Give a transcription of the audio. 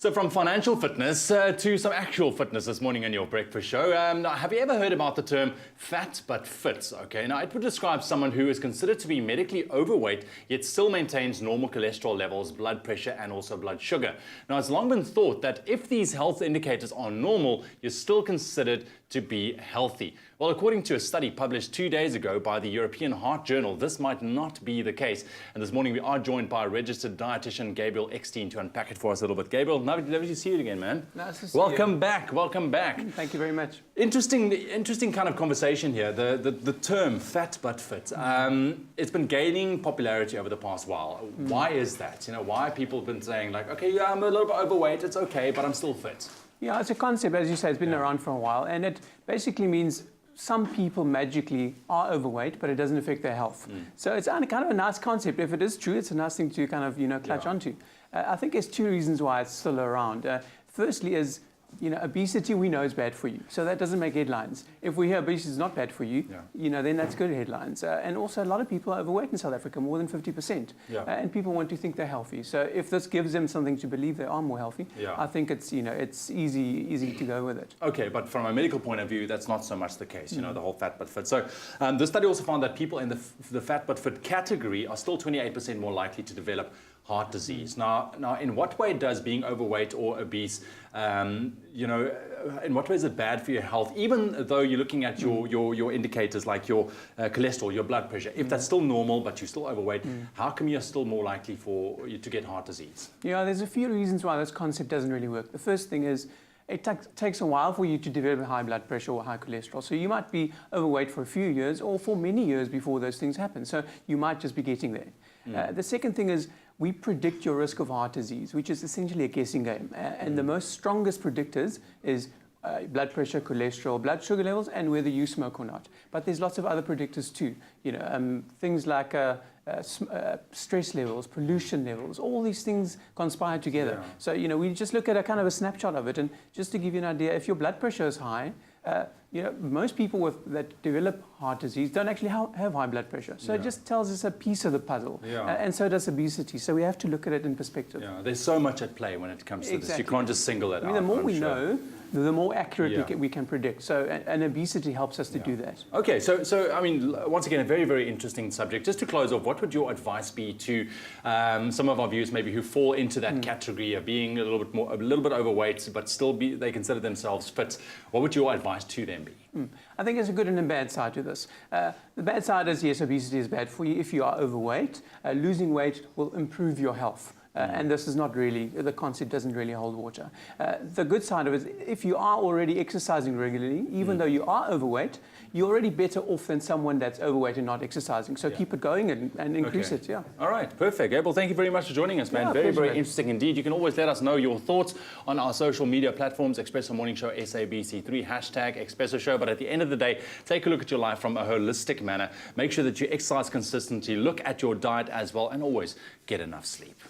So from financial fitness to some actual fitness this morning on your breakfast show. Have you ever heard about the term fat but fit? Okay, now it would describe someone who is considered to be medically overweight yet still maintains normal cholesterol levels, blood pressure and also blood sugar. Now it's long been thought that if these health indicators are normal, you're still considered to be healthy. Well, according to a study published 2 days ago by the European Heart Journal, this might not be the case. And this morning we are joined by registered dietitian Gabriel Eckstein to unpack it for us a little bit. Gabriel, lovely to see you again, man. Nice to see welcome you. back, welcome back. Thank you very much. Interesting kind of conversation here. The term fat but fit. It's been gaining popularity over the past while. Why is that? You know, why have people been saying like, okay, yeah, I'm a little bit overweight, it's okay, but I'm still fit? Yeah, it's a concept, as you say, it's been around for a while, and it basically means some people magically are overweight, but it doesn't affect their health. So it's kind of a nice concept. If it is true, it's a nice thing to kind of, clutch onto. I think there's two reasons why it's still around. Firstly is, obesity we know is bad for you. So that doesn't make headlines. If we hear obesity is not bad for you, then that's good headlines. And also a lot of people are overweight in South Africa, more than 50%. And people want to think they're healthy. So if this gives them something to believe they are more healthy, I think it's, it's easy to go with it. Okay, but from a medical point of view, that's not so much the case, the whole fat but fit. So the study also found that people in the fat but fit category are still 28% more likely to develop heart disease. Now, in what way does being overweight or obese, in what way is it bad for your health? Even though you're looking at your indicators like your cholesterol, your blood pressure, if that's still normal but you're still overweight, how come you're still more likely for you to get heart disease? Yeah, there's a few reasons why this concept doesn't really work. The first thing is, it takes a while for you to develop high blood pressure or high cholesterol. So you might be overweight for a few years or for many years before those things happen. So you might just be getting there. The second thing is, we predict your risk of heart disease, which is essentially a guessing game. And the most strongest predictors is blood pressure, cholesterol, blood sugar levels, and whether you smoke or not. But there's lots of other predictors too. Things like stress levels, pollution levels, all these things conspire together. So, we just look at a kind of a snapshot of it. And just to give you an idea, if your blood pressure is high, most people that develop heart disease don't actually have high blood pressure. So it just tells us a piece of the puzzle. And so does obesity. So we have to look at it in perspective. Yeah, there's so much at play when it comes to this. You can't just single it out. The more we know, the more accurate we can predict. So, and obesity helps us to do that. Okay, so I mean, once again, a very, very interesting subject. Just to close off, what would your advice be to some of our viewers maybe who fall into that category of being a little bit overweight, but still they consider themselves fit? What would your advice to them be? I think there's a good and a bad side to this. The bad side is, yes, obesity is bad for you if you are overweight. Losing weight will improve your health. And this is not really, the concept doesn't really hold water. The good side of it is, if you are already exercising regularly, even though you are overweight, you're already better off than someone that's overweight and not exercising. So keep it going and increase it, All right, perfect. Gabriel, thank you very much for joining us, man. Very, very interesting indeed. You can always let us know your thoughts on our social media platforms, Expresso Morning Show, SABC3, #Expresso Show. But at the end of the day, take a look at your life from a holistic manner. Make sure that you exercise consistently, look at your diet as well, and always get enough sleep.